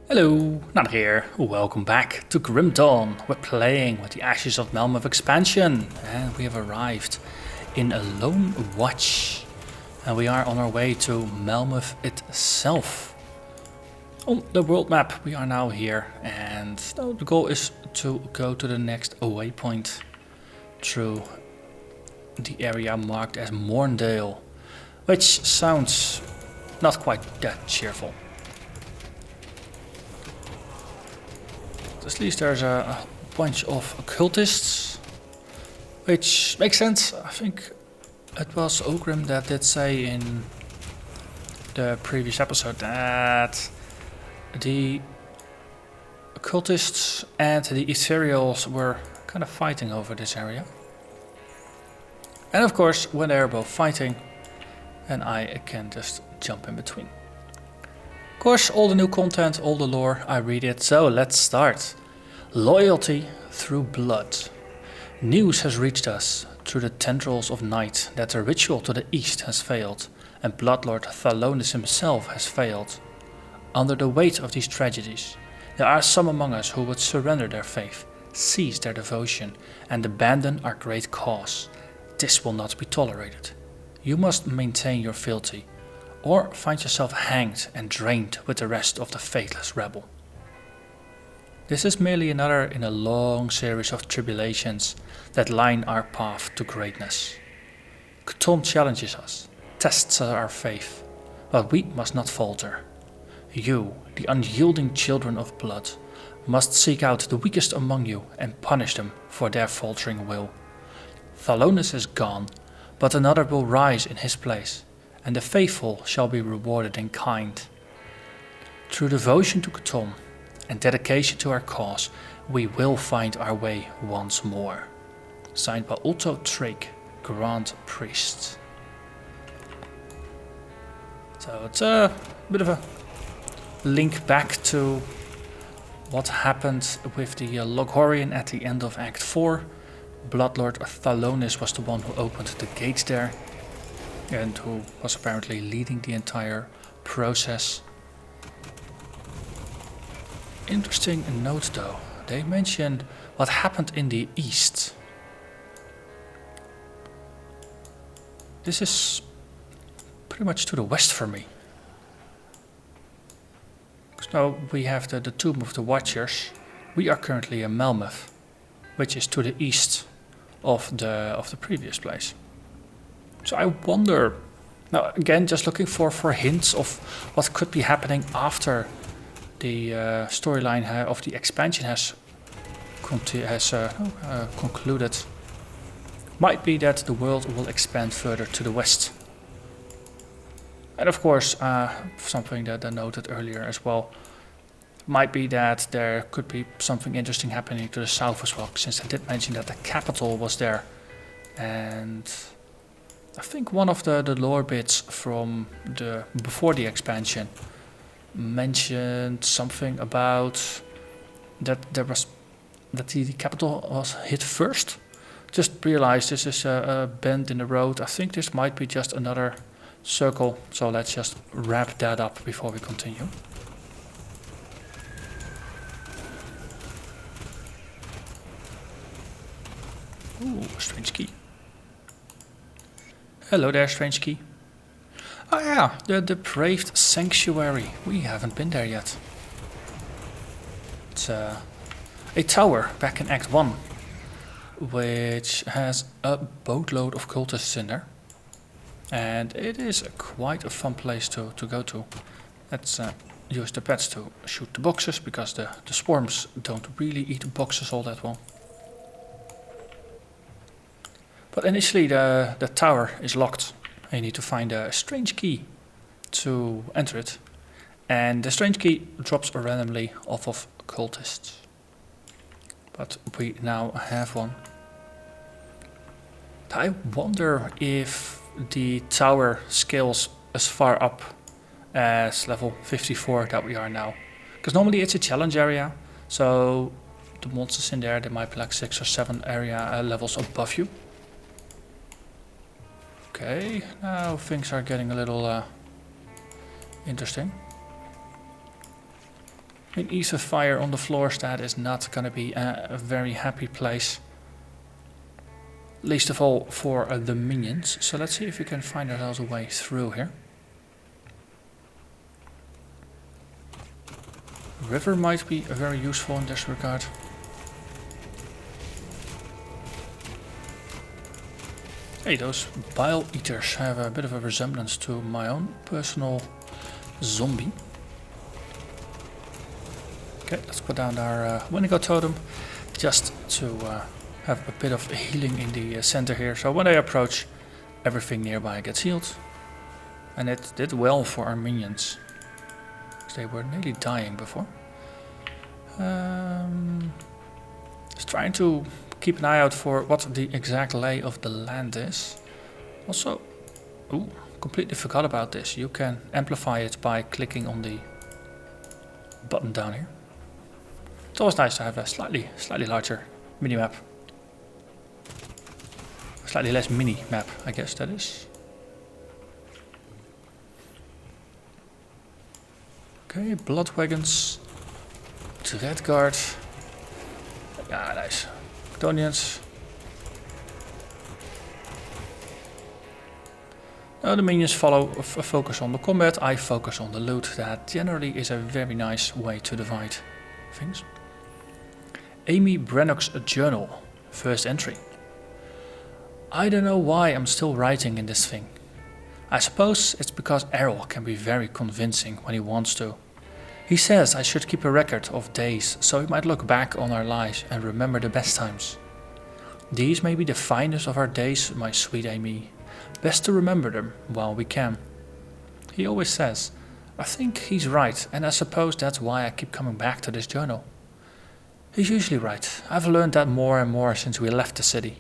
Hello, Narnach here. Welcome back to Grim Dawn. We're playing with the Ashes of Malmouth expansion and we have arrived in a Lone Watch. And we are on our way to Malmouth itself. On the world map we are now here and the goal is to go to the next waypoint through the area marked as Mourndale, which sounds not quite that cheerful. At least there's a bunch of occultists, which makes sense. I think it was Ogrim that did say in the previous episode that the occultists and the ethereals were kind of fighting over this area. And of course, when they're both fighting, then I can just jump in between. Of course, all the new content, all the lore, I read it, so let's start. Loyalty through blood. News has reached us through the tendrils of night that the ritual to the east has failed, and Bloodlord Thalonis himself has failed. Under the weight of these tragedies, there are some among us who would surrender their faith, cease their devotion, and abandon our great cause. This will not be tolerated. You must maintain your fealty, or find yourself hanged and drained with the rest of the faithless rebel. This is merely another in a long series of tribulations that line our path to greatness. Cthulhu challenges us, tests our faith, but we must not falter. You, the unyielding children of blood, must seek out the weakest among you and punish them for their faltering will. Thalonis is gone, but another will rise in his place, and the faithful shall be rewarded in kind. Through devotion to Cthulhu and dedication to our cause, we will find our way once more. Signed by Otto Trake, Grand Priest. So it's a bit of a link back to what happened with the Loghorian at the end of Act 4. Bloodlord Thalonis was the one who opened the gates there, and who was apparently leading the entire process. Interesting note though, they mentioned what happened in the east. This is pretty much to the west for me. So we have the Tomb of the Watchers. We are currently in Malmouth, which is to the east of the previous place. So I wonder, now again just looking for hints of what could be happening after the storyline of the expansion has concluded. Might be that the world will expand further to the west. And of course, something that I noted earlier as well, might be that there could be something interesting happening to the south as well, since I did mention that the capital was there. And I think one of the lore bits from before the expansion mentioned something about that the capital was hit first. Just realized this is a bend in the road. I think this might be just another circle, so let's just wrap that up before we continue. Ooh, strange key. Hello there, strange key. Oh yeah, the depraved sanctuary. We haven't been there yet. It's a tower back in Act 1, which has a boatload of cultists in there. And it is quite a fun place to go to. Let's use the pets to shoot the boxes, because the swarms don't really eat boxes all that well. But initially the tower is locked. You need to find a strange key to enter it. And the strange key drops randomly off of cultists. But we now have one. I wonder if the tower scales as far up as level 54 that we are now. Because normally it's a challenge area. So the monsters in there, they might be like 6 or 7 area levels above you. Okay, now things are getting a little interesting. I mean, ether fire on the floors, that is not going to be a very happy place. Least of all for the minions. So let's see if we can find ourselves a way through here. River might be very useful in this regard. Hey, those bile eaters have a bit of a resemblance to my own personal zombie. Okay, let's put down our Wendigo totem just to have a bit of healing in the center here. So when I approach, everything nearby gets healed. And it did well for our minions. They were nearly dying before. Just trying to keep an eye out for what the exact lay of the land is. Also, ooh, completely forgot about this. You can amplify it by clicking on the button down here. It's always nice to have a slightly larger mini-map. Slightly less mini-map, I guess that is. Okay, blood wagons. Dreadguard. Yeah, nice. Ctonians. Now the minions focus on the combat, I focus on the loot. That generally is a very nice way to divide things. Amy Brannock's journal, first entry. I don't know why I'm still writing in this thing. I suppose it's because Errol can be very convincing when he wants to. He says I should keep a record of days so he might look back on our lives and remember the best times. These may be the finest of our days, my sweet Amy. Best to remember them while we can. He always says. I think he's right, and I suppose that's why I keep coming back to this journal. He's usually right. I've learned that more and more since we left the city.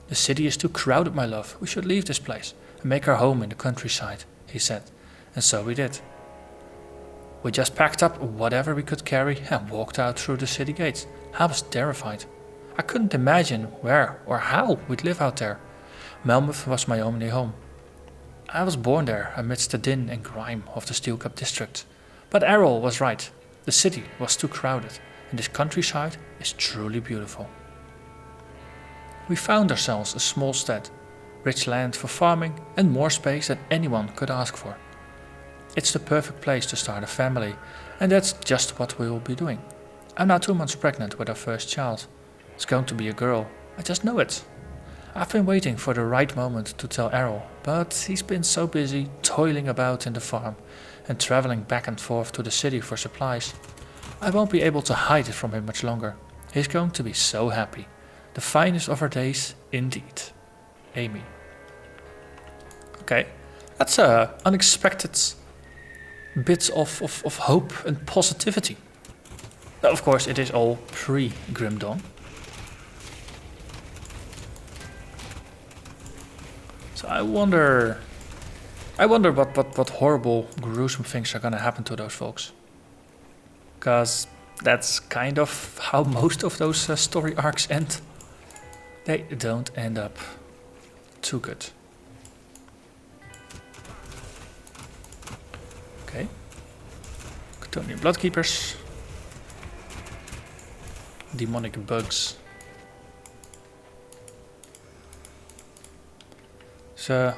The city is too crowded, my love. We should leave this place and make our home in the countryside, he said. And so we did. We just packed up whatever we could carry and walked out through the city gates. I was terrified. I couldn't imagine where or how we'd live out there. Malmouth was my only home. I was born there amidst the din and grime of the Steel Cup district. But Errol was right. The city was too crowded, and this countryside is truly beautiful. We found ourselves a small stead, rich land for farming and more space than anyone could ask for. It's the perfect place to start a family, and that's just what we will be doing. I'm now 2 months pregnant with our first child. It's going to be a girl, I just know it. I've been waiting for the right moment to tell Errol, but he's been so busy toiling about in the farm and traveling back and forth to the city for supplies. I won't be able to hide it from him much longer. He's going to be so happy. The finest of our days, indeed. Amy. Okay, that's unexpected bits of hope and positivity. Now, of course, it is all pre-Grim Dawn. So I wonder what horrible, gruesome things are gonna happen to those folks. Because that's kind of how most of those story arcs end. They don't end up too good. Okay. Ctonian Bloodkeepers. Demonic bugs. So,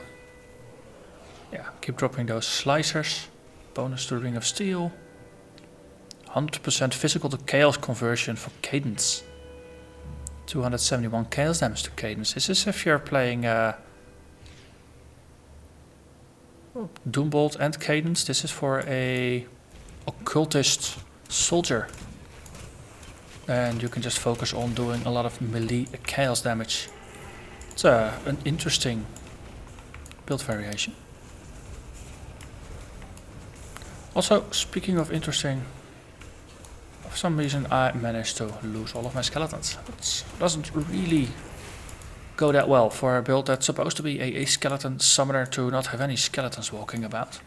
yeah, keep dropping those slicers. Bonus to Ring of Steel. 100% physical to chaos conversion for Cadence. 271 chaos damage to Cadence. This is if you're playing Doombolt and Cadence. This is for a occultist soldier. And you can just focus on doing a lot of melee chaos damage. It's an interesting build variation. Also, speaking of interesting, for some reason I managed to lose all of my skeletons. It doesn't really go that well for a build that's supposed to be a skeleton summoner to not have any skeletons walking about.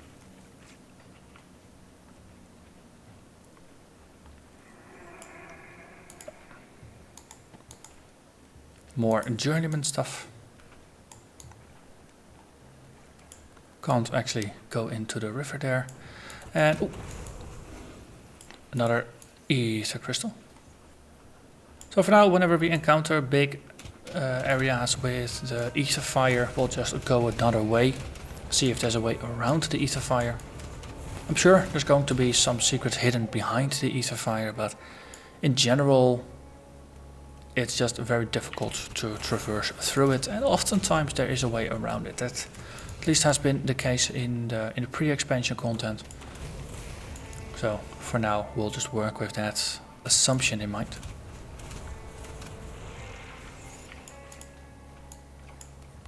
More journeyman stuff. Can't actually go into the river there. And ooh, another ether crystal. So for now, whenever we encounter big areas with the ether fire, we'll just go another way, see if there's a way around the ether fire. I'm sure there's going to be some secret hidden behind the ether fire, but in general it's just very difficult to traverse through it, and oftentimes there is a way around it. That at least has been the case in the pre-expansion content. So for now we'll just work with that assumption in mind.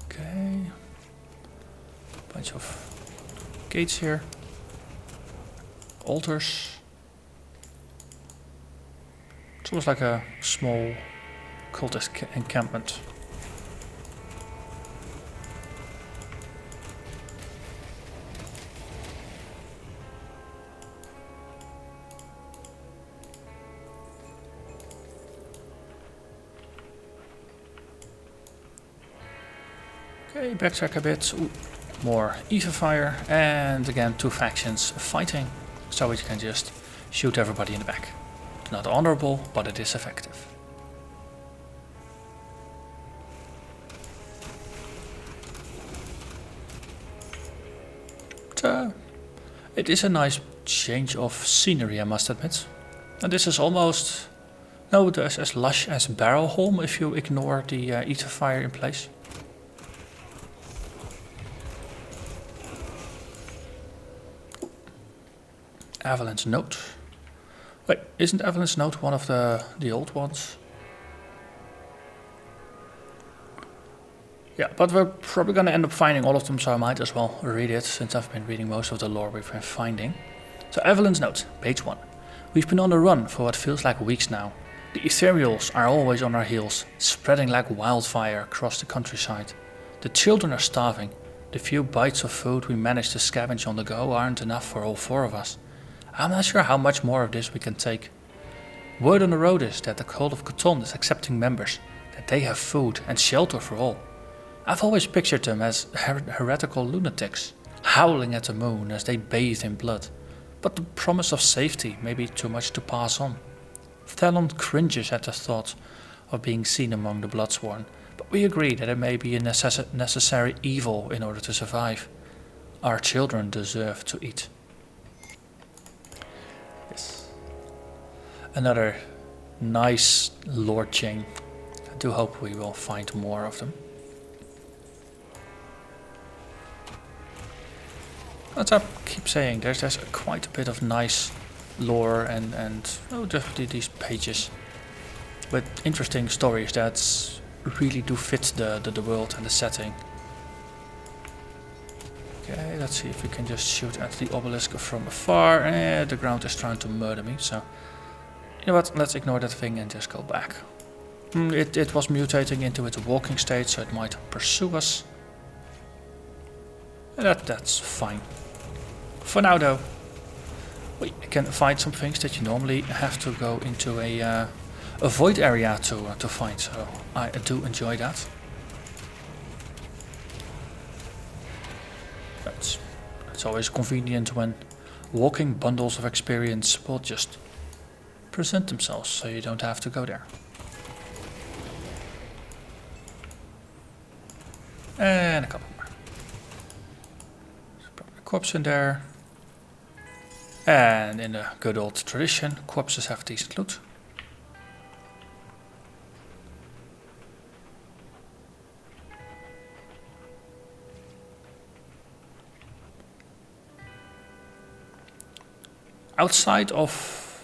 Okay, bunch of gates here, altars. It's almost like a small cultist encampment. Okay, backtrack a bit. Ooh, more ether fire, and again 2 factions fighting, so we can just shoot everybody in the back. It's not honorable, but it is effective. But, it is a nice change of scenery, I must admit. And this is almost as lush as Barrelholm if you ignore the ether fire in place. Avalanche Note. Wait, isn't Avalanche Note one of the old ones? Yeah, but we're probably gonna end up finding all of them, so I might as well read it, since I've been reading most of the lore we've been finding. So Avalanche Note, page 1. We've been on the run for what feels like weeks now. The ethereals are always on our heels, spreading like wildfire across the countryside. The children are starving. The few bites of food we manage to scavenge on the go aren't enough for all 4 of us. I'm not sure how much more of this we can take. Word on the road is that the Cult of Cthulhu is accepting members, that they have food and shelter for all. I've always pictured them as heretical lunatics, howling at the moon as they bathe in blood, but the promise of safety may be too much to pass on. Thalon cringes at the thought of being seen among the Bloodsworn, but we agree that it may be a necessary evil in order to survive. Our children deserve to eat. Yes. Another nice lore chain. I do hope we will find more of them. As I keep saying, there's quite a bit of nice lore and definitely these pages with interesting stories that really do fit the world and the setting. Okay, let's see if we can just shoot at the obelisk from afar. The ground is trying to murder me, so you know what, let's ignore that thing and just go back. It was mutating into its walking state, so it might pursue us. And that's fine. For now though, we can find some things that you normally have to go into a void area to find, so I do enjoy that. It's always convenient when walking bundles of experience will just present themselves, so you don't have to go there. And a couple more. There's probably a corpse in there. And in the good old tradition, corpses have decent loot. Outside of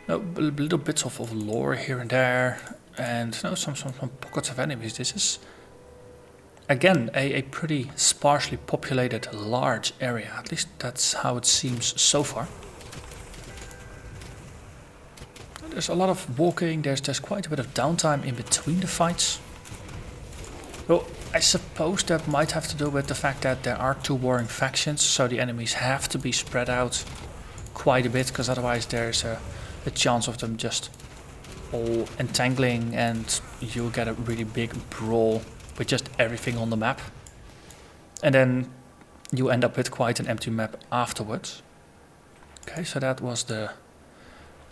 little bits of lore here and there, and some pockets of enemies, this is again a pretty sparsely populated large area. At least that's how it seems so far. There's a lot of walking, there's quite a bit of downtime in between the fights. Well, I suppose that might have to do with the fact that there are 2 warring factions, so the enemies have to be spread out quite a bit, because otherwise there's a chance of them just all entangling and you get a really big brawl with just everything on the map. And then you end up with quite an empty map afterwards. Okay, so that was the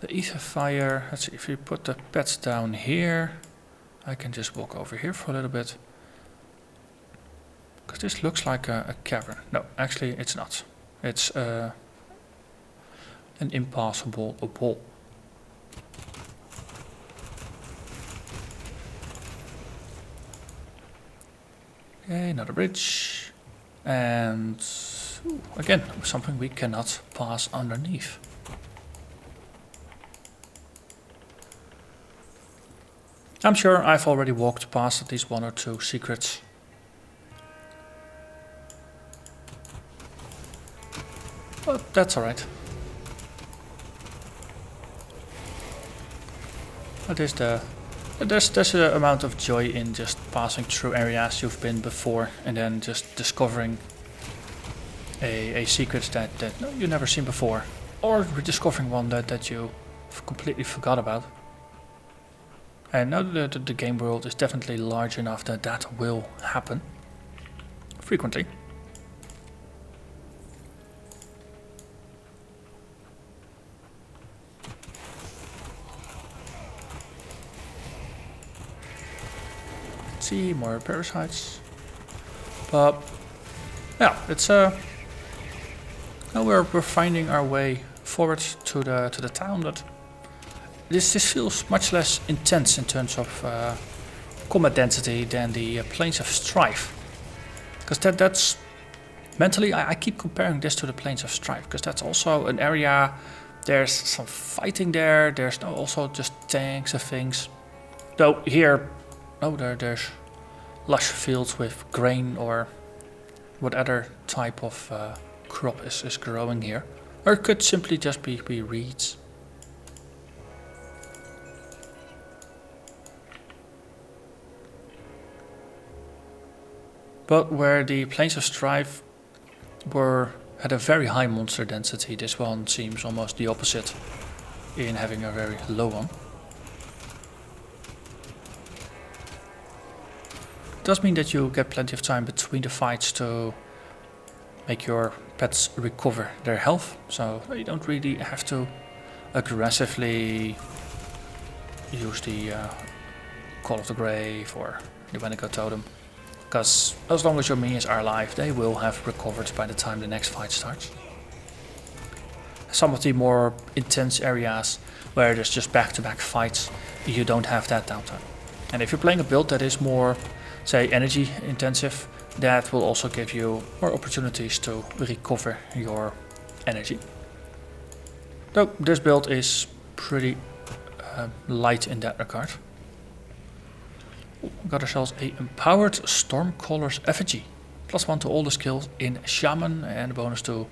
The ether fire, let's see, if you put the pets down here, I can just walk over here for a little bit. Because this looks like a cavern. No, actually it's not. It's an impassable wall. Okay, another bridge. And again, something we cannot pass underneath. I'm sure I've already walked past at least 1 or 2 secrets. But that's alright. But there's an amount of joy in just passing through areas you've been before and then just discovering a secret that you never seen before. Or rediscovering one that you completely forgot about. And now the game world is definitely large enough that will happen frequently. Let's see, more parasites. But yeah, it's now we're finding our way forward to the town. That this feels much less intense in terms of combat density than the Plains of Strife. Because that's mentally I keep comparing this to the Plains of Strife, because that's also an area. There's some fighting there. There's also just tanks and things. Though here, there's lush fields with grain or what other type of crop is growing here, or it could simply just be reeds. But where the Plains of Strife had a very high monster density, this one seems almost the opposite in having a very low one. It does mean that you get plenty of time between the fights to make your pets recover their health, so you don't really have to aggressively use the Call of the Grave or the Wendigo Totem. Because as long as your minions are alive, they will have recovered by the time the next fight starts. Some of the more intense areas where there's just back-to-back fights, you don't have that downtime. And if you're playing a build that is more, say, energy intensive, that will also give you more opportunities to recover your energy. Though this build is pretty light in that regard. We got ourselves a empowered Stormcaller's effigy. +1 to all the skills in Shaman and a bonus to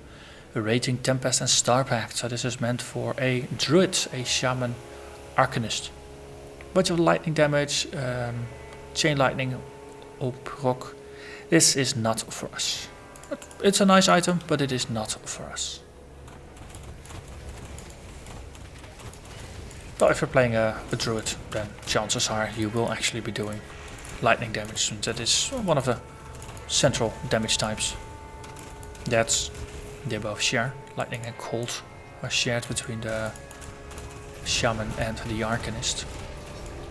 Raging Tempest and Star Pact. So this is meant for a Druid, a Shaman Arcanist. Bunch of lightning damage, Chain Lightning, proc. This is not for us. It's a nice item, but it is not for us. But if you're playing a Druid, then chances are you will actually be doing lightning damage. And that is one of the central damage types. That's they both share. Lightning and cold are shared between the Shaman and the Arcanist.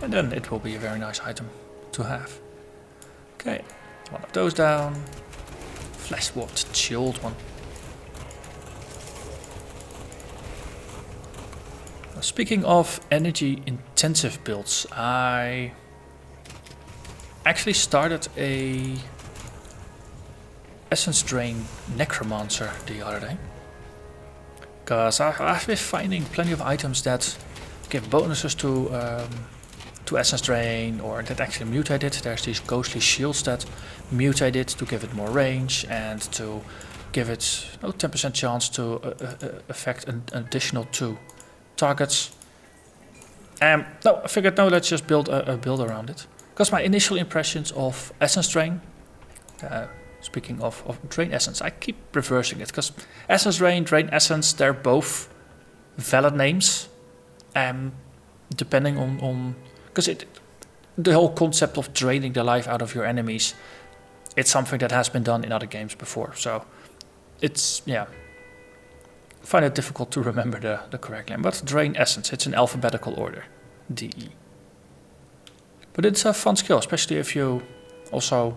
And then it will be a very nice item to have. Okay, one of those down. Flesh-warped, chilled one. Speaking of energy intensive builds, I actually started a Essence Drain Necromancer the other day. Because I've been finding plenty of items that give bonuses to Essence Drain, or that actually mutate it. There's these ghostly shields that mutate it to give it more range and to give it 10% chance to affect an additional 2 targets. I figured let's just build a build around it. Because my initial impressions of Essence Drain, speaking of Drain Essence, I keep reversing it. Because Essence Drain, Drain Essence, they're both valid names. Depending on because the whole concept of draining the life out of your enemies, it's something that has been done in other games before. So it's, yeah. find it difficult to remember the correct name, but Drain Essence, it's in alphabetical order, DE. But it's a fun skill, especially if you also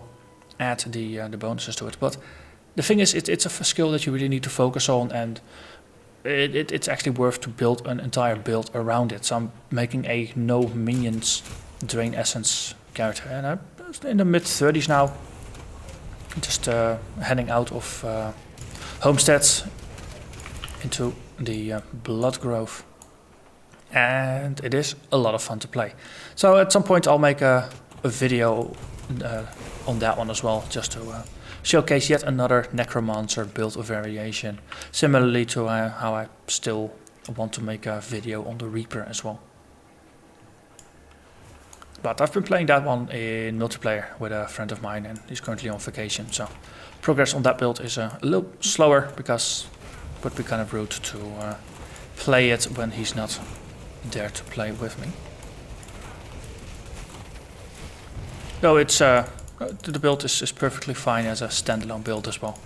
add the bonuses to it. But the thing is, it's a skill that you really need to focus on, and it's actually worth to build an entire build around it. So I'm making a no minions Drain Essence character, and I'm in the mid-30s now. Just heading out of Homestead into the Blood Grove, and it is a lot of fun to play. So at some point I'll make a video on that one as well, just to showcase yet another Necromancer build or variation, similarly to how I still want to make a video on the Reaper as well. But I've been playing that one in multiplayer with a friend of mine, and he's currently on vacation, so progress on that build is a little slower, because it would be kind of rude to play it when he's not there to play with me. Though it's the build is perfectly fine as a standalone build as well.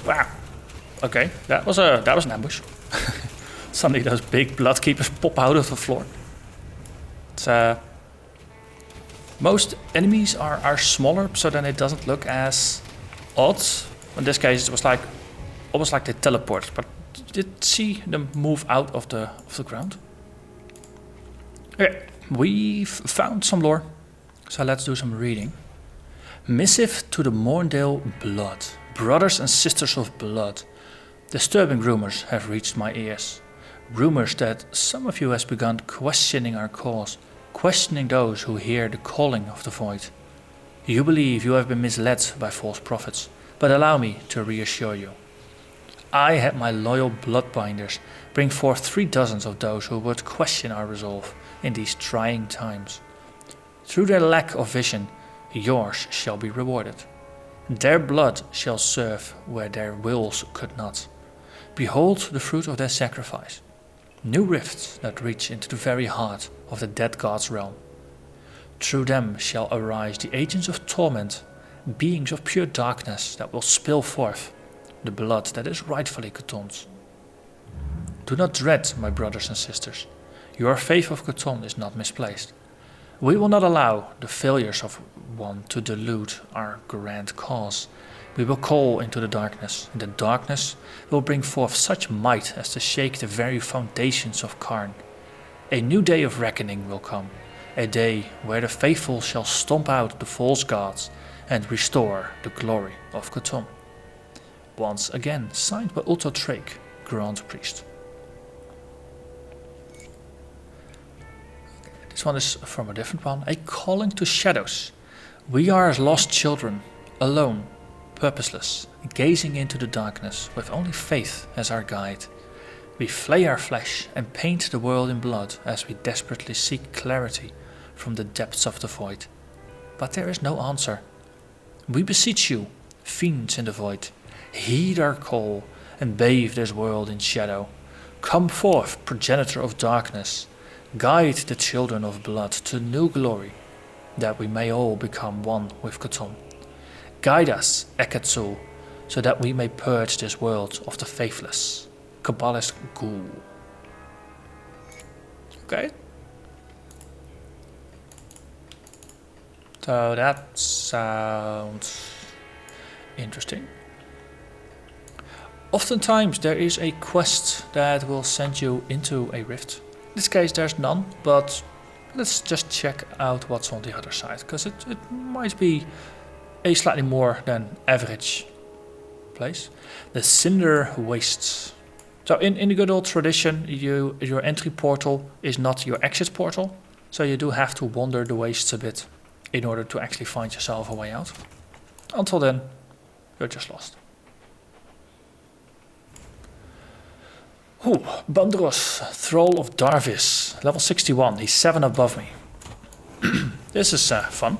Wow. Okay, that was an ambush. Suddenly those big blood keepers pop out of the floor. It's, most enemies are smaller, so then it doesn't look as odd. In this case, it was like almost like they teleport, but you did see them move out of the ground. Okay, we've found some lore, so let's do some reading. Missive to the Mourndale Blood. Brothers and sisters of blood. Disturbing rumors have reached my ears. Rumors that some of you has begun questioning our cause, questioning those who hear the calling of the void. You believe you have been misled by false prophets, but allow me to reassure you. I had my loyal bloodbinders bring forth 3 dozens of those who would question our resolve in these trying times. Through their lack of vision, yours shall be rewarded. Their blood shall serve where their wills could not. Behold the fruit of their sacrifice. New rifts that reach into the very heart of the dead god's realm. Through them shall arise the agents of torment, beings of pure darkness that will spill forth the blood that is rightfully Cthulhu's. Do not dread, my brothers and sisters. Your faith of Cthulhu is not misplaced. We will not allow the failures of one to delude our grand cause. We will call into the darkness, and the darkness will bring forth such might as to shake the very foundations of Karn. A new day of reckoning will come, a day where the faithful shall stomp out the false gods and restore the glory of Cthulhu. Once again, signed by Ulto Trake, Grand Priest. This one is from a different one. A calling to shadows. We are as lost children, alone, purposeless, gazing into the darkness with only faith as our guide. We flay our flesh and paint the world in blood as we desperately seek clarity from the depths of the void. But there is no answer. We beseech you, fiends in the void, heed our call and bathe this world in shadow. Come forth, progenitor of darkness. Guide the children of blood to new glory, that we may all become one with Cthulhu. Guide us, Eketsul, so that we may purge this world of the faithless, Kabbalist ghoul. Okay. So that sounds interesting. Oftentimes there is a quest that will send you into a rift. In this case there's none, but let's just check out what's on the other side, because it might be a slightly more than average place. The Cinder Wastes. So in the good old tradition, your entry portal is not your exit portal, so you do have to wander the wastes a bit in order to actually find yourself a way out. Until then, you're just lost. Ooh, Bandros, Thrall of Darvis, level 61, he's 7 above me. This is fun.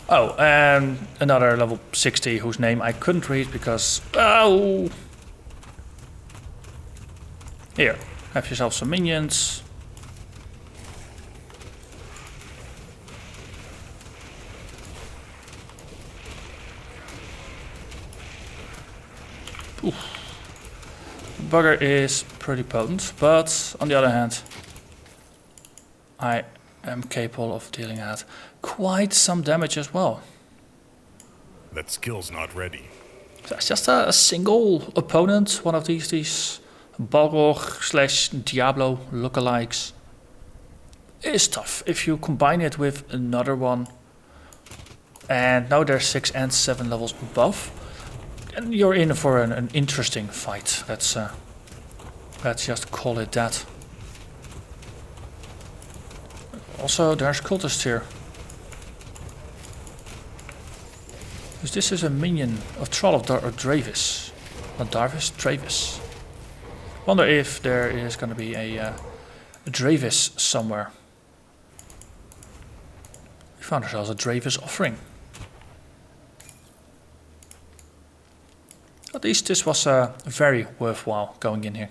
Oh, and another level 60 whose name I couldn't read because... Oh! Here, have yourself some minions. Oof. Bugger is pretty potent, but on the other hand, I am capable of dealing out quite some damage as well. That skill's not ready. So it's just a single opponent, one of these Balrog / Diablo lookalikes. Is tough if you combine it with another one. And now they're 6 and 7 levels above. And you're in for an interesting fight. Let's just call it that. Also, there's cultists here. Because this is a minion of Troll of Dravis. Not Darvis, Travis. Wonder if there is going to be a Dravis somewhere. We found ourselves a Dravis offering. At least this was very worthwhile going in here.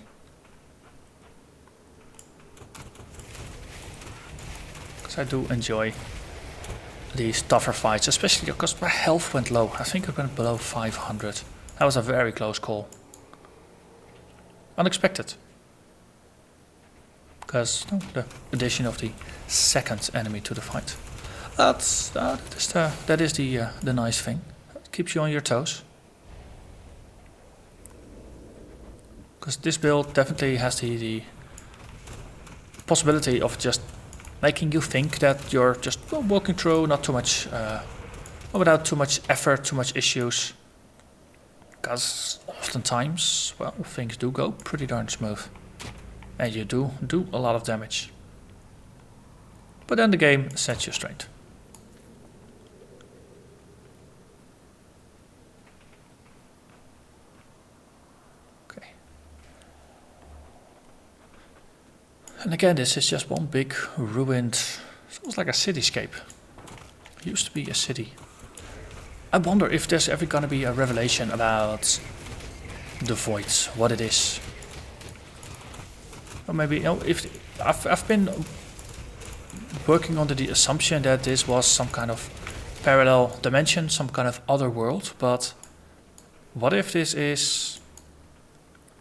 Because I do enjoy these tougher fights, especially because my health went low. I think it went below 500. That was a very close call. Unexpected. Because the addition of the second enemy to the fight. That is the nice thing. It keeps you on your toes. Because this build definitely has the possibility of just making you think that you're just walking through, not too much, without too much effort, too much issues. Because oftentimes, well, things do go pretty darn smooth. And you do a lot of damage. But then the game sets you straight. Okay. And again, this is just one big ruined, it's almost like a cityscape. It used to be a city. I wonder if there's ever gonna be a revelation about the void, what it is. Or maybe, you know, if I've been working under the assumption that this was some kind of parallel dimension, some kind of other world, but what if this is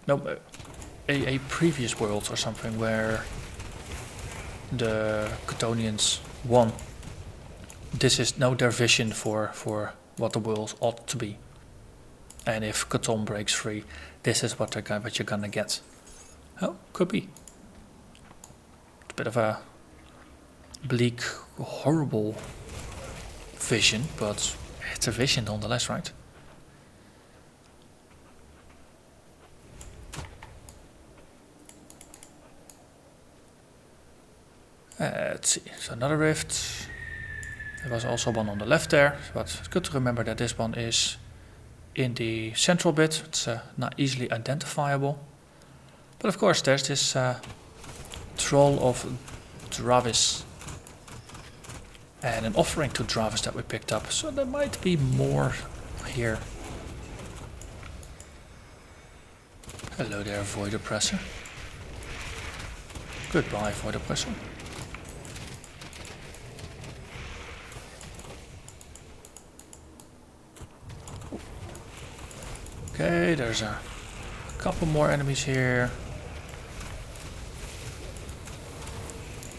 a previous world or something where the Chthonians won? This is now their vision for what the world ought to be. And if Chthon breaks free, this is what you're gonna get. Oh, could be. It's a bit of a bleak, horrible vision, but it's a vision nonetheless, right? Let's see, so another rift. There was also one on the left there, but it's good to remember that this one is in the central bit. It's not easily identifiable. But of course there's this Troll of Dravis and an offering to Dravis that we picked up. So there might be more here. Hello there, Void Oppressor. Goodbye, Void Oppressor. Okay, there's a couple more enemies here.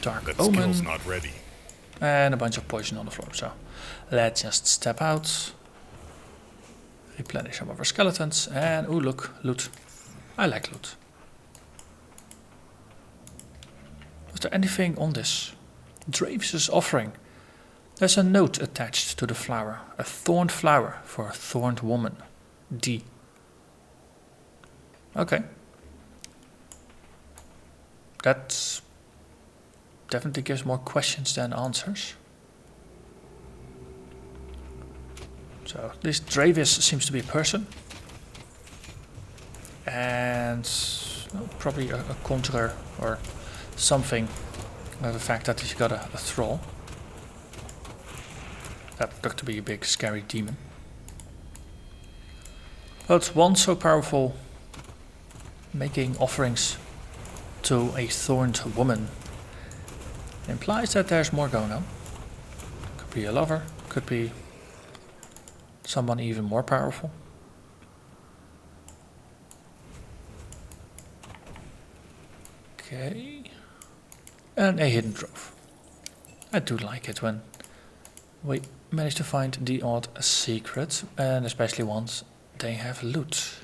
Dark That Omen. skill's not ready. And a bunch of poison on the floor. So let's just step out. Replenish some of our skeletons. And ooh, look, loot. I like loot. Was there anything on this? Draves' offering. There's a note attached to the flower. A thorned flower for a thorned woman. D. Okay. That definitely gives more questions than answers. So this Dravis seems to be a person. And probably a conjurer or something. The fact that he's got a thrall. That looked to be a big scary demon. But one so powerful, making offerings to a thorned woman implies that there's more going on. Could be a lover, could be someone even more powerful. Okay. And a hidden trove. I do like it when we manage to find the odd secret, and especially once they have loot.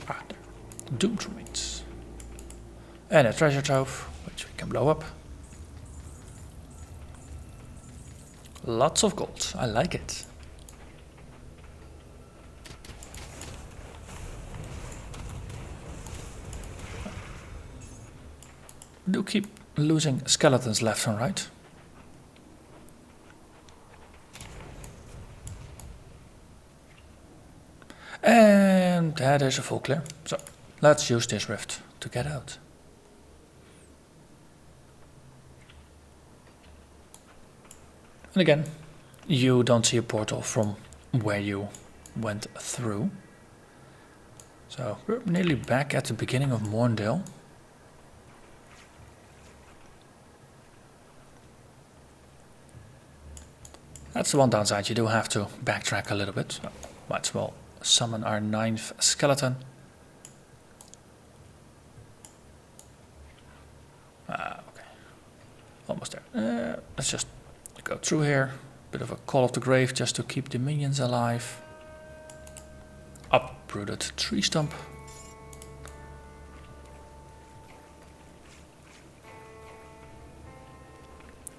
Ah, there. Doomed remains. And a treasure trove, which we can blow up. Lots of gold, I like it. We do keep losing skeletons left and right. And that is a full clear. So let's use this rift to get out. And again, you don't see a portal from where you went through. So we're nearly back at the beginning of Mourndale. That's the one downside, you do have to backtrack a little bit. So might as well summon our 9th skeleton. Okay. Almost there. Let's just go through here. Bit of a call of the grave just to keep the minions alive. Uprooted tree stump.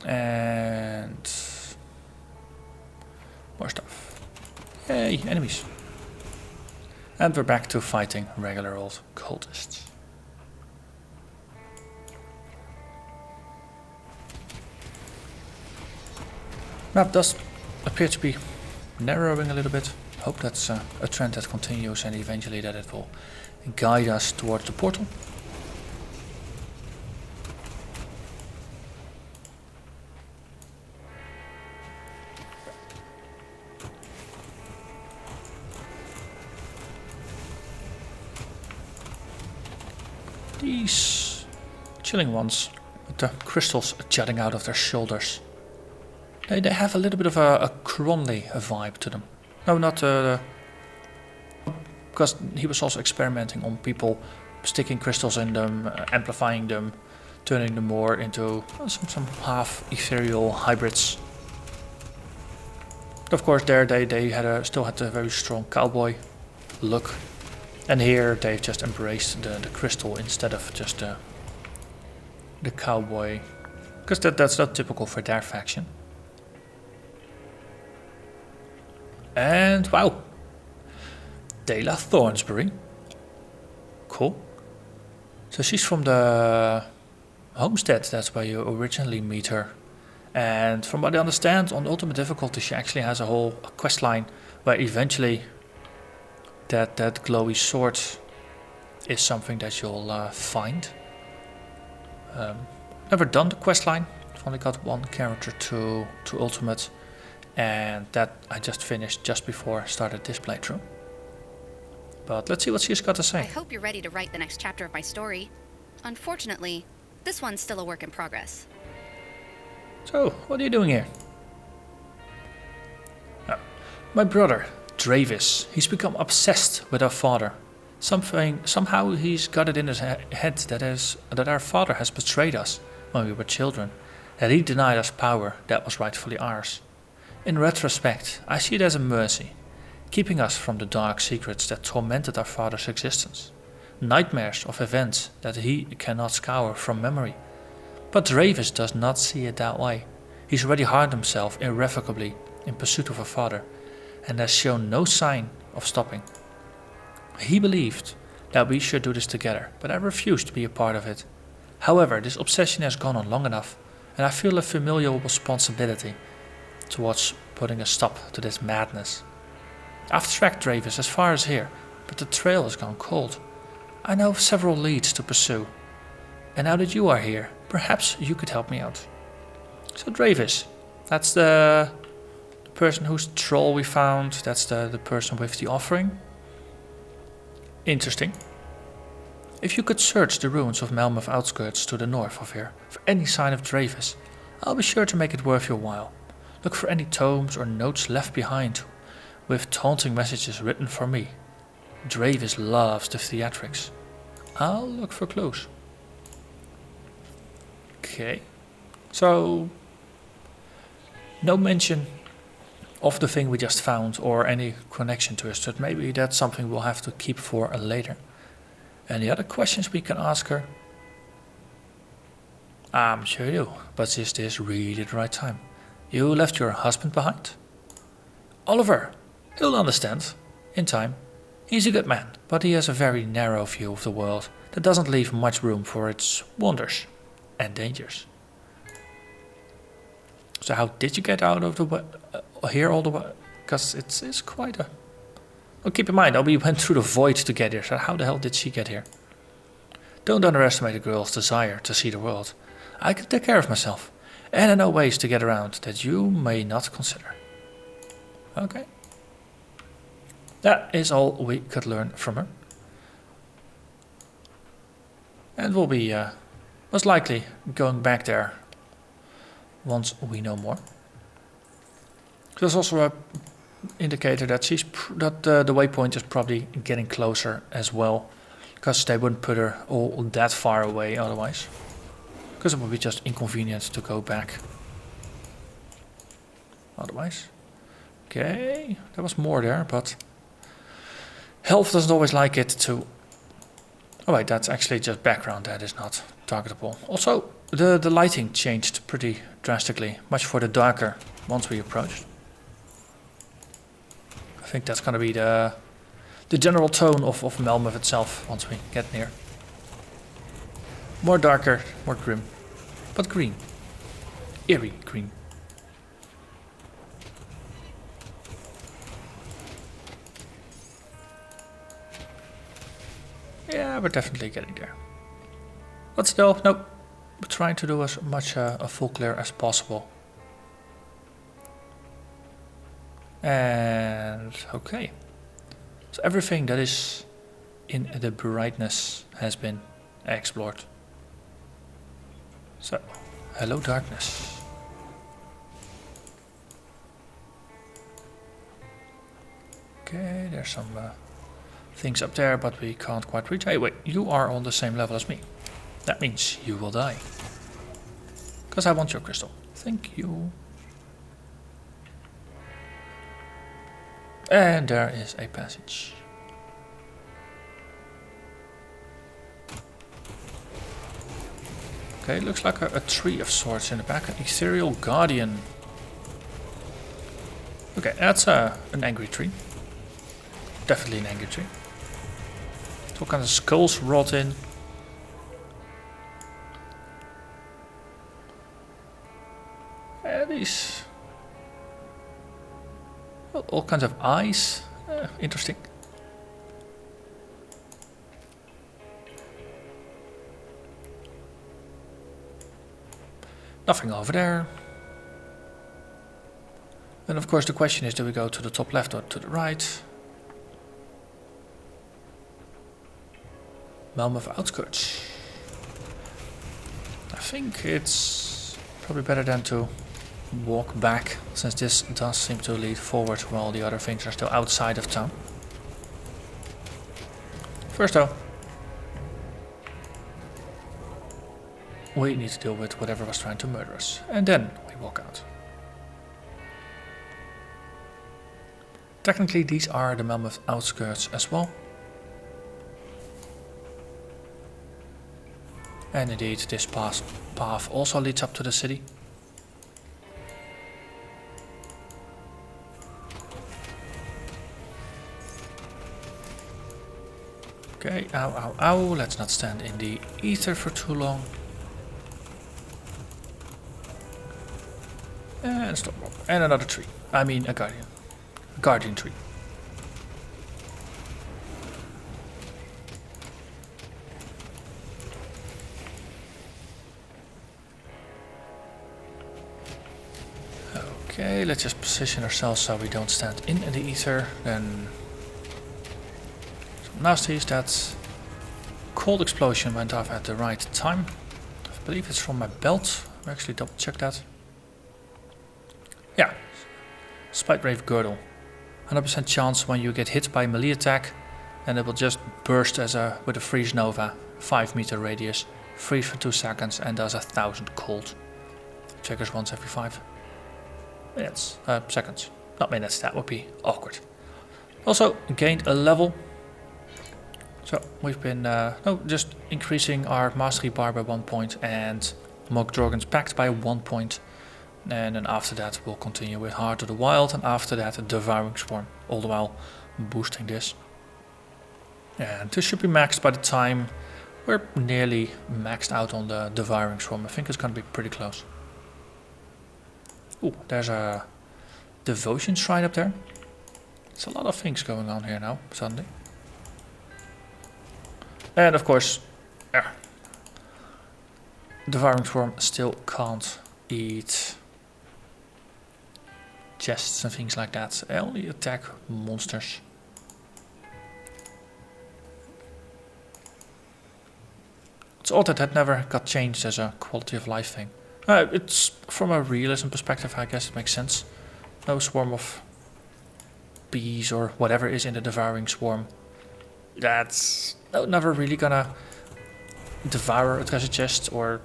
And more stuff. Yay, enemies. And we're back to fighting regular old cultists. Map does appear to be narrowing a little bit. Hope that's a trend that continues and eventually that it will guide us towards the portal. These chilling ones with the crystals jutting out of their shoulders. They have a little bit of a Cronley vibe to them. No, not because he was also experimenting on people sticking crystals in them, amplifying them, turning them more into some half ethereal hybrids. But of course, there they had still had a very strong cowboy look. And here they've just embraced the crystal instead of just the cowboy. Because that's not typical for their faction. And wow. Dela Thornsbury. Cool. So she's from the homestead, that's where you originally meet her. And from what I understand, on Ultimate Difficulty she actually has a whole quest line where eventually that glowy sword is something that you'll find. Never done the quest line. I've only got one character to Ultimate, and that I just finished just before I started this playthrough. But let's see what she's got to say. I hope you're ready to write the next chapter of my story. Unfortunately, this one's still a work in progress. So, what are you doing here? My brother, Travis, he's become obsessed with our father. Somehow he's got it in his head that our father has betrayed us when we were children, that he denied us power that was rightfully ours. In retrospect, I see it as a mercy, keeping us from the dark secrets that tormented our father's existence, nightmares of events that he cannot scour from memory. But Travis does not see it that way. He's already harmed himself irrevocably in pursuit of our father, and has shown no sign of stopping. He believed that we should do this together, but I refused to be a part of it. However, this obsession has gone on long enough, and I feel a familial responsibility towards putting a stop to this madness. I've tracked Travis as far as here, but the trail has gone cold. I know of several leads to pursue, and now that you are here, perhaps you could help me out. So Travis, that's the person whose troll we found. That's the person with the offering. Interesting. If you could search the ruins of Malmouth outskirts to the north of here for any sign of Dravis, I'll be sure to make it worth your while. Look for any tomes or notes left behind with taunting messages written for me. Dravis loves the theatrics. I'll look for clues. Okay. So, no mention of the thing we just found or any connection to it, so maybe that's something we'll have to keep for later. Any other questions we can ask her? I'm sure you do, but is this really the right time? You left your husband behind? Oliver, he'll understand. In time. He's a good man, but he has a very narrow view of the world that doesn't leave much room for its wonders and dangers. So how did you get out of the here all the way? Because it's quite a... Well, keep in mind, we went through the void to get here, so how the hell did she get here? Don't underestimate a girl's desire to see the world. I can take care of myself, and I know ways to get around that you may not consider. Okay. That is all we could learn from her. And we'll be most likely going back there once we know more. There's also a indicator that the waypoint is probably getting closer as well, because they wouldn't put her all that far away otherwise, because it would be just inconvenient to go back otherwise. Okay, there was more there, but health doesn't always like it to... Oh wait, that's actually just background, that is not targetable. Also, the lighting changed pretty drastically, much for the darker once we approached. I think that's gonna be the general tone of Malmouth itself once we get near. More darker, more grim, but green. Eerie green. Yeah, we're definitely getting there. But still, nope. We're trying to do as much a full clear as possible. And okay. So everything that is in the brightness has been explored. So, hello darkness. Okay, there's some things up there, but we can't quite reach. Hey, wait, you are on the same level as me. That means you will die. Because I want your crystal. Thank you. And there is a passage. Okay, looks like a tree of sorts in the back. An ethereal guardian. Okay, that's an angry tree. Definitely an angry tree. All kinds of skulls rot in. These... Well, all kinds of eyes. Interesting. Nothing over there. And of course the question is, do we go to the top left or to the right? Malmouth outskirts. I think it's probably better than to walk back, since this does seem to lead forward while the other things are still outside of town. First though, we need to deal with whatever was trying to murder us, and then we walk out. Technically these are the Malmouth outskirts as well. And indeed this path also leads up to the city. Okay, ow, ow, ow, let's not stand in the ether for too long. And stop. And another tree. I mean a guardian. A guardian tree. Okay, let's just position ourselves so we don't stand in the ether. Then some nasties. That cold explosion went off at the right time. I believe it's from my belt. I'll actually double check that. Yeah. Spike Grave Girdle. 100% chance when you get hit by a melee attack, and it will just burst with a freeze nova, 5 meter radius, freeze for 2 seconds, and does 1000 cold. Triggers once every 5 minutes, seconds. Not minutes, that would be awkward. Also gained a level. So we've been just increasing our mastery bar by 1 point and Mog Drogon's Pact by 1 point. And then after that we'll continue with Heart of the Wild, and after that Devouring Swarm, all the while boosting this. And this should be maxed by the time we're nearly maxed out on the Devouring Swarm. I think it's going to be pretty close. Ooh, there's a Devotion Shrine up there. There's a lot of things going on here now, suddenly. And of course, Devouring Swarm still can't eat chests and things like that. I only attack monsters. It's odd that never got changed as a quality of life thing. It's from a realism perspective, I guess it makes sense. No swarm of bees or whatever is in the Devouring Swarm. That's never really gonna devour a treasure chest or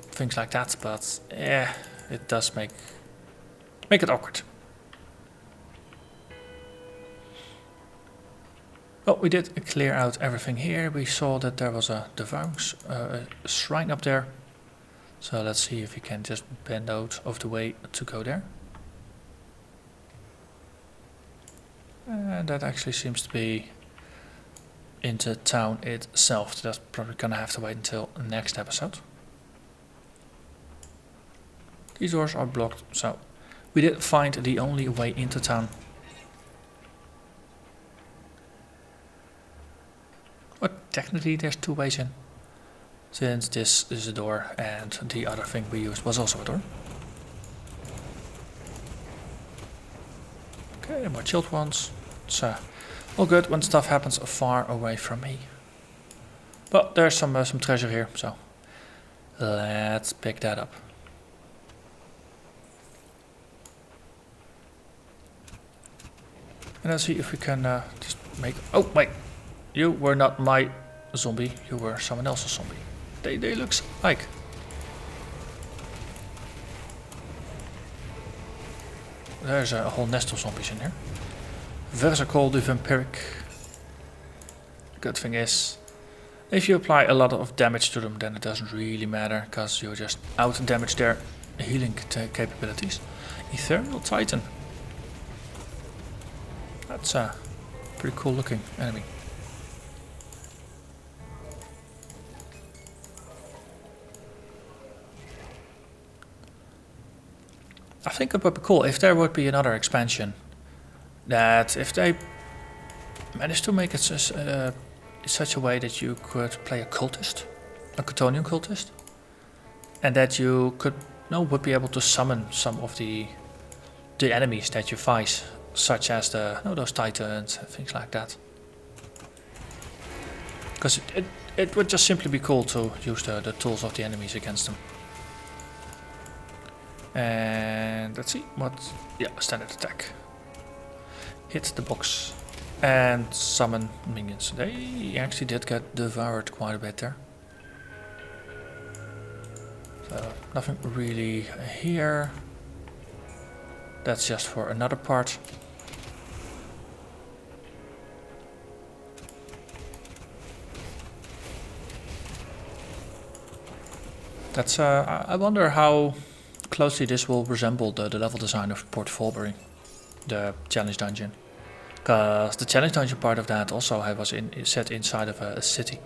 things like that, but it does make it awkward. Well, we did clear out everything here. We saw that there was a Devouring Shrine up there. So let's see if we can just bend out of the way to go there. And that actually seems to be into town itself. That's probably gonna have to wait until next episode. These doors are blocked, so we did find the only way into town. But technically there's 2 ways in, since this is a door and the other thing we used was also a door. Okay, more chilled ones. It's all good when stuff happens far away from me. But there's some treasure here, so let's pick that up. And let's see if we can just make... Oh, wait! You were not my zombie, you were someone else's zombie. They look alike. There's a whole nest of zombies in here. Versicle the Vampiric. Good thing is, if you apply a lot of damage to them, then it doesn't really matter, because you just out-damage their healing capabilities. Ethereal Titan. That's a pretty cool looking enemy. I think it would be cool if there would be another expansion. That if they managed to make it such a way that you could play a cultist, a Chthonian cultist, and that you would be able to summon some of the enemies that you fight, such as those titans and things like that. Because it would just simply be cool to use the tools of the enemies against them. And let's see what... Yeah, standard attack. Hit the box and summon minions. They actually did get devoured quite a bit there. So nothing really here. That's just for another part. That's I wonder how closely this will resemble the level design of Port Fulbury, the challenge dungeon. Because the challenge dungeon part of that also was set inside of a city.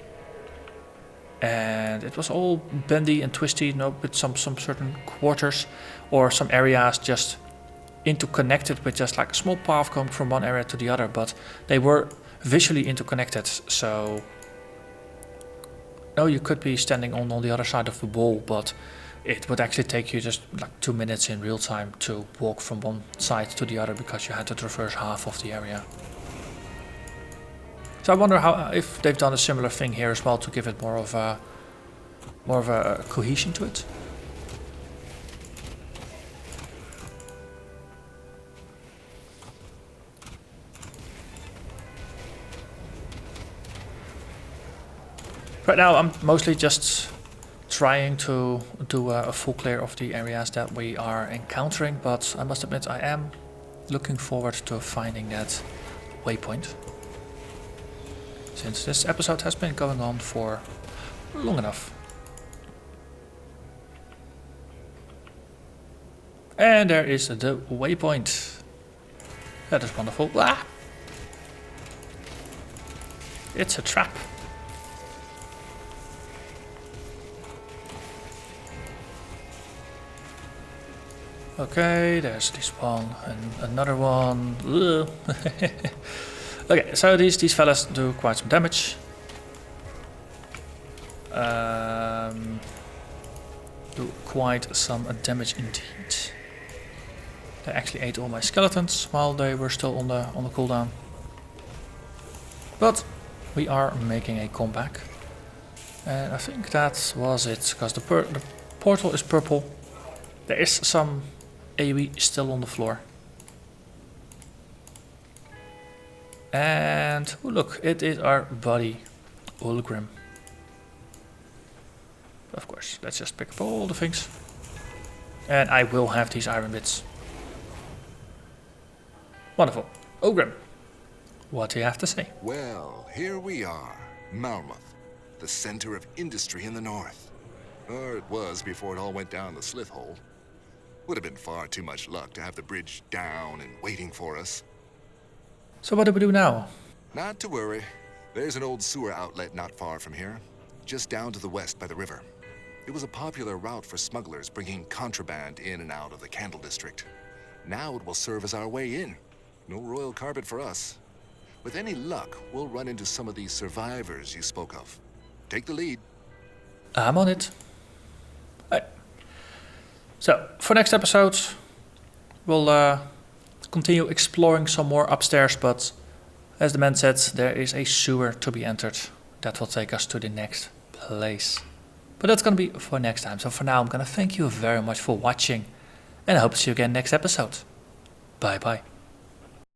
And it was all bendy and twisty, with some certain quarters or some areas just interconnected with just like a small path going from one area to the other, but they were visually interconnected, so you could be standing on the other side of the wall, but it would actually take you just like 2 minutes in real time to walk from one side to the other because you had to traverse half of the area. So I wonder how if they've done a similar thing here as well to give it more of a cohesion to it. Right now I'm mostly just trying to do a full clear of the areas that we are encountering, but I must admit I am looking forward to finding that waypoint. Since this episode has been going on for long enough. And there is the waypoint. That is wonderful. Ah! It's a trap. Okay, there's this one and another one. Okay, so these fellas do quite some damage. Do quite some damage indeed. They actually ate all my skeletons while they were still on the cooldown. But we are making a comeback. And I think that was it, because the portal is purple. There is some AoE still on the floor. And oh look, it is our buddy Ulgrim. Of course, let's just pick up all the things. And I will have these iron bits. Wonderful. Ulgrim, what do you have to say? Well, here we are, Malmouth, the center of industry in the north. Or it was before it all went down the slith hole. Would have been far too much luck to have the bridge down and waiting for us. So what do we do now? Not to worry. There's an old sewer outlet not far from here, just down to the west by the river. It was a popular route for smugglers bringing contraband in and out of the Candle District. Now it will serve as our way in. No royal carpet for us. With any luck, we'll run into some of these survivors you spoke of. Take the lead. I'm on it. Right. So, for next episode, we'll continue exploring some more upstairs, but as the man said, there is a sewer to be entered that will take us to the next place. But that's going to be for next time. So for now, I'm going to thank you very much for watching, and I hope to see you again next episode. Bye bye.